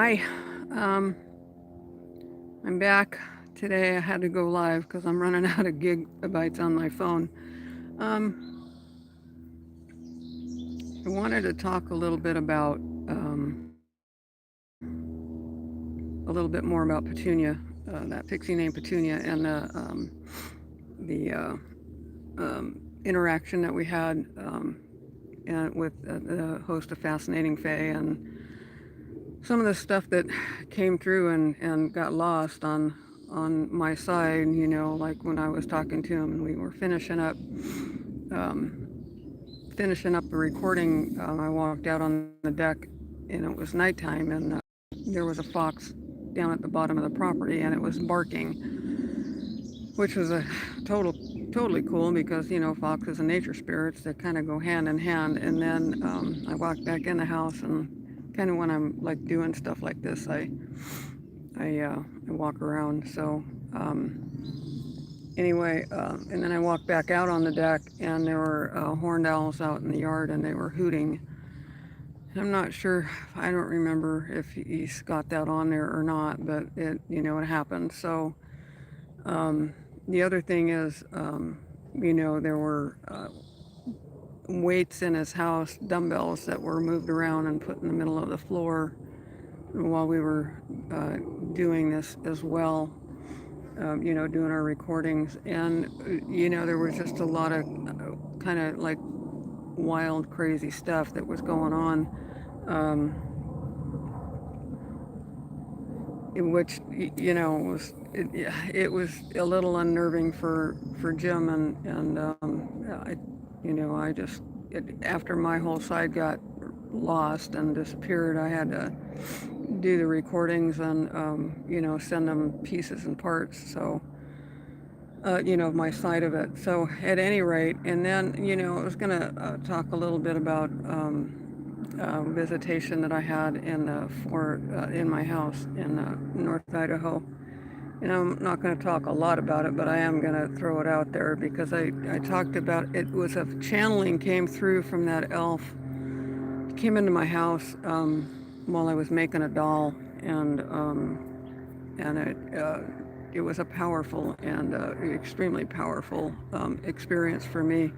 Hi, um, I'm back today. I had to go live because I'm running out of gigabytes on my phone. Um, I wanted to talk a little bit about a little bit more about Petunia, that pixie named Petunia, and the interaction that we had and with the host of Fascinating Fae, and some of the stuff that came through and got lost on my side. Like when I was talking to him and we were um, finishing up the recording. I walked out on the deck and it was nighttime, and there was a fox down at the bottom of the property, and it was barking, which was a totally cool because foxes and nature spirits, that kind of go hand in hand. And then I walked back in the house, and kind of when I'm like doing stuff like this, I walk around. So anyway, and then I walked back out on the deck, and there were horned owls out in the yard, and they were hooting. I'm not sure. I don't remember if he's got that on there or not, but it happened. So the other thing is, there were weights in his house, dumbbells that were moved around and put in the middle of the floor while we were uh, doing this as well. Doing our recordings, and there was just a lot of kind of like wild, crazy stuff that was going on. Um, which it was a little unnerving for Jim, and I just after my whole side got lost and disappeared, I had to do the recordings and send them pieces and parts. So of my side of it. So at any rate, and then I was gonna talk a little bit about visitation that I had in my house in North Idaho. And I'm not going to talk a lot about it, but I am going to throw it out there because I talked about it. Was a channeling came through from that elf. It came into my house while I was making a doll, and it was a powerful and extremely powerful experience for me.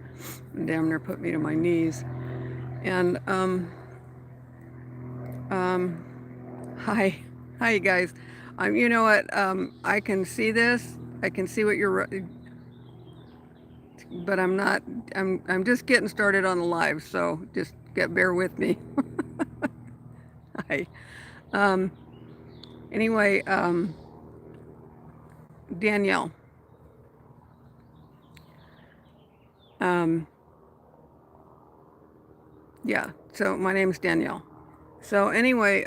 Damn near put me to my knees. And um, hi, hi, you guys. You know what? I can see this. I can see what you're, but I'm not. I'm just getting started on the live, so just bear with me. Hi. Um, anyway, Danielle. Um, yeah. So my name is Danielle. So anyway,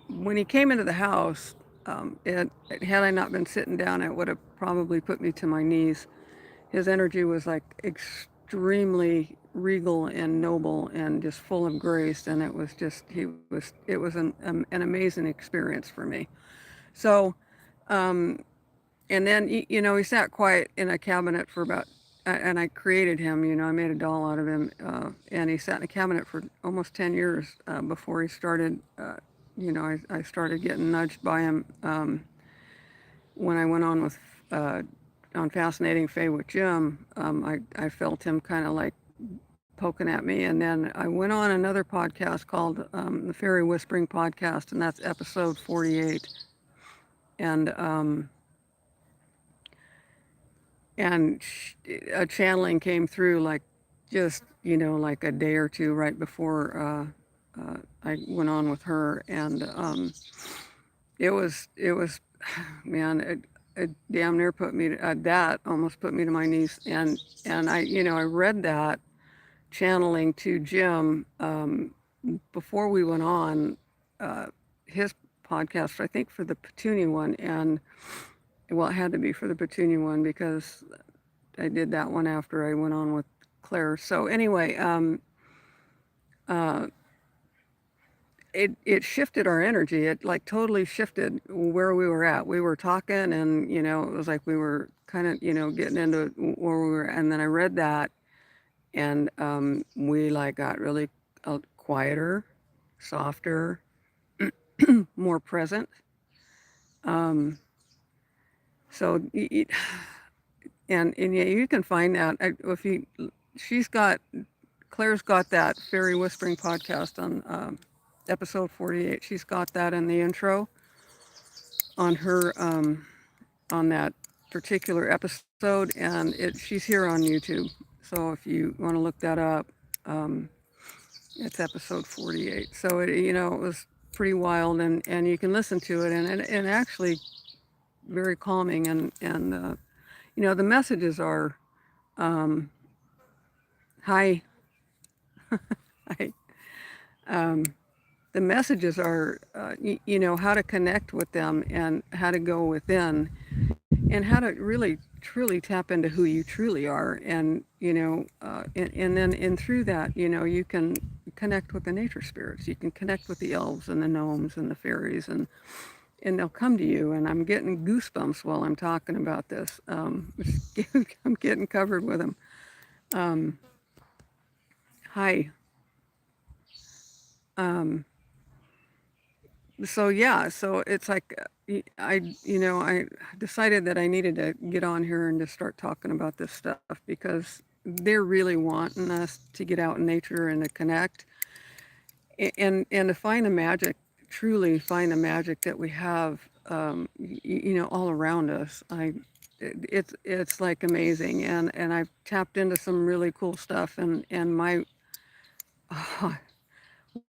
when he came into the house, had I not been sitting down, it would have probably put me to my knees. His energy was like extremely regal and noble and just full of grace, and it was an amazing experience for me. So, um, and then he sat quiet in a cabinet for about, and I created him. I made a doll out of him, and he sat in a cabinet for almost 10 years before he started. I started getting nudged by him when I went on Fascinating Fae with Jim. I felt him kind of like poking at me, and then I went on another podcast called the Fairy Whispering Podcast, and that's episode 48. And and a channeling came through like just like a day or two right before I went on with her, and it was man, it damn near put me to, that almost put me to my knees, and I read that channeling to Jim before we went on his podcast, I think for the Petunia one, and well, it had to be for the Petunia one because I did that one after I went on with Claire. So anyway, uh, it shifted our energy. It like totally shifted where we were at. We were talking, and it was like we were kind of getting into where we were. And then I read that, and we like got really quieter, softer, more present. Um, so and yeah, you can find that if you. She's got Claire's got that fairy whispering podcast on episode 48. She's got that in the intro on her on that particular episode, and she's here on YouTube. So if you want to look that up, um, it's episode 48. So it was pretty wild, and you can listen to it, and actually very calming, and the messages are um, hi, hi. Um, the messages are how to connect with them and how to go within and how to really truly tap into who you truly are, and then and through that you can connect with the nature spirits, you can connect with the elves and the gnomes and the fairies, and they'll come to you, and I'm getting goosebumps while I'm talking about this. I'm getting covered with them. um, Hi. um, so yeah, so it's like I decided that I needed to get on here and just start talking about this stuff because they're really wanting us to get out in nature and to connect, and to find the magic, truly find the magic that we have, all around us. It's like amazing, and I've tapped into some really cool stuff, and my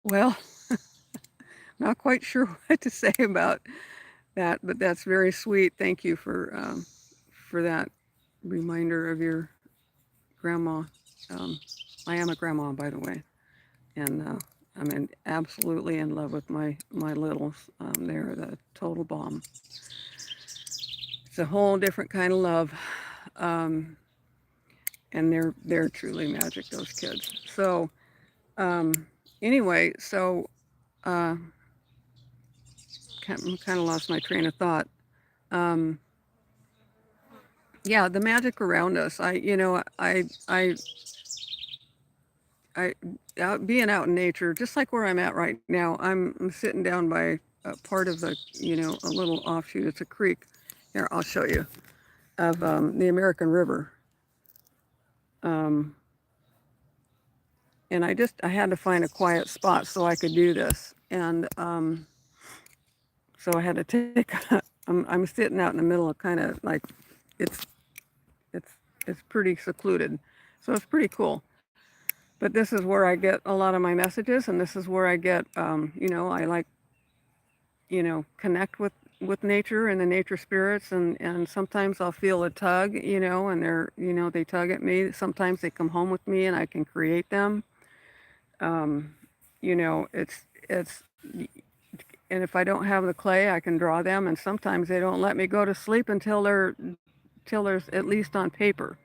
well, not quite sure what to say about that, but that's very sweet. Thank you for that reminder of your grandma. Um, I am a grandma, by the way, and absolutely in love with my littles. They're the total bomb. It's a whole different kind of love, um, and they're truly magic. Those kids. So um, anyway, so uh, kind of lost my train of thought. Um, yeah, the magic around us. I being out in nature, just like where I'm at right now. I'm sitting down by a part of a little offshoot. It's a creek. Here, I'll show you of the American River. Um, and I had to find a quiet spot so I could do this, and so I had to take. I'm sitting out in the middle of kind of like it's it's it's pretty secluded, so it's pretty cool. But this is where I get a lot of my messages, and this is where I get, I like, connect with nature and the nature spirits, and sometimes I'll feel a tug, and they tug at me. Sometimes they come home with me, and I can create them. Um, it's, and if I don't have the clay, I can draw them, and sometimes they don't let me go to sleep until till there's at least on paper.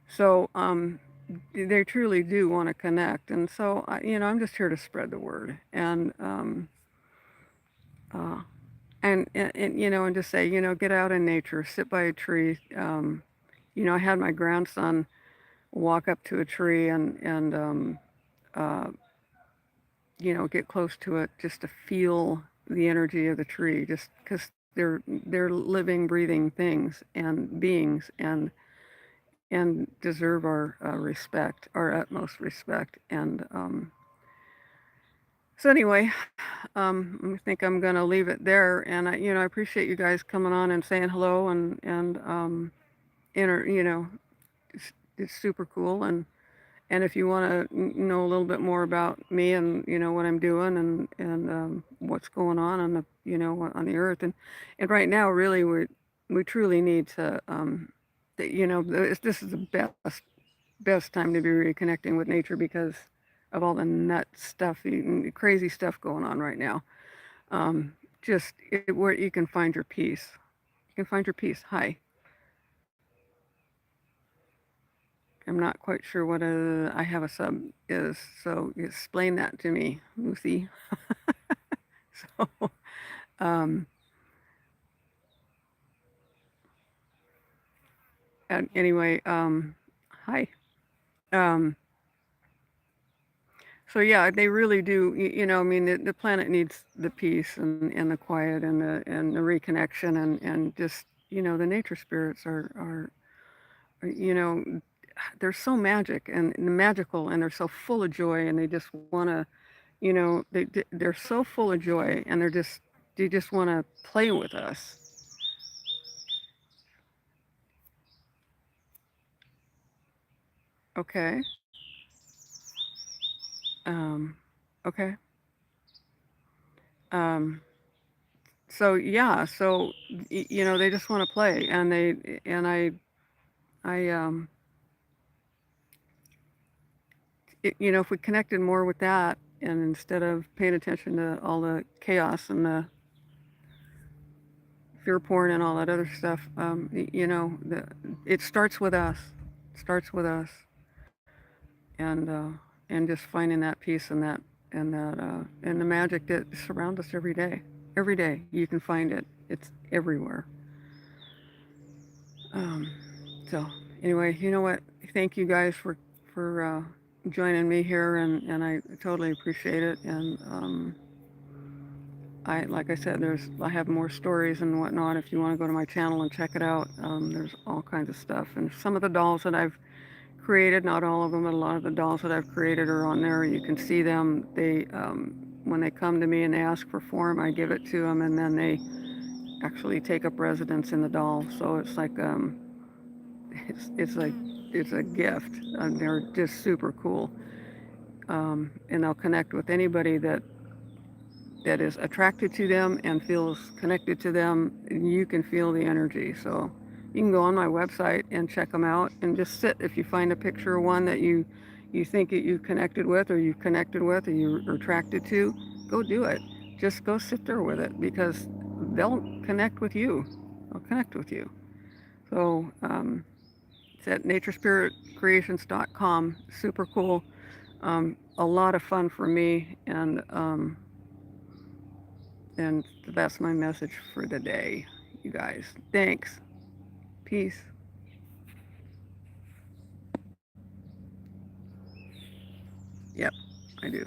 So they truly do want to connect, and so I'm just here to spread the word, uh, and just say, get out in nature, sit by a tree. I had my grandson walk up to a tree and uh, get close to it just to feel the energy of the tree, just because they're living, breathing things and beings, and deserve our respect, our utmost respect. And so anyway, I think I'm going to leave it there. And I appreciate you guys coming on and saying hello, and it's super cool. And if you want to know a little bit more about me and what I'm doing and what's going on the on the earth, and right now really we truly need to this is the best time to be reconnecting with nature because of all the nut stuff, crazy stuff going on right now. Just where you can find your peace. You can find your peace. Hi. I'm not quite sure what I have a sub is, so explain that to me, Lucy. So, um, and anyway, hi. Um, So yeah, they really do. I mean, the planet needs the peace and the quiet and the reconnection and just the nature spirits are they're so magical and they're so full of joy and they just want to they're so full of joy and they just want to play with us. Okay. Um, okay. Um, so yeah, so they just want to play and I if we connected more with that and instead of paying attention to all the chaos and the fear porn and all that other stuff, it starts with us. It starts with us, and uh, and just finding that peace and the magic that surrounds us every day. Every day you can find it. It's everywhere. Um, so anyway, you know what? Thank you guys for joining me here, and I totally appreciate it. And like I said, I have more stories and whatnot. If you want to go to my channel and check it out, there's all kinds of stuff. And some of the dolls that I've created, not all of them, but a lot of the dolls that I've created are on there. You can see them. They when they come to me and they ask for form, I give it to them, and then they actually take up residence in the doll. So it's like it's like it's a gift. They're just super cool, and they'll connect with anybody that is attracted to them and feels connected to them. You can feel the energy. So you can go on my website and check them out and just sit. If you find a picture of one that you think that you connected with or you've connected with or you're attracted to, go do it. Just go sit there with it because they'll connect with you. They'll connect with you. So it's at NatureSpiritCreations.com. Super cool. A lot of fun for me, and that's my message for the day, you guys. Thanks. Peace. Yep, I do.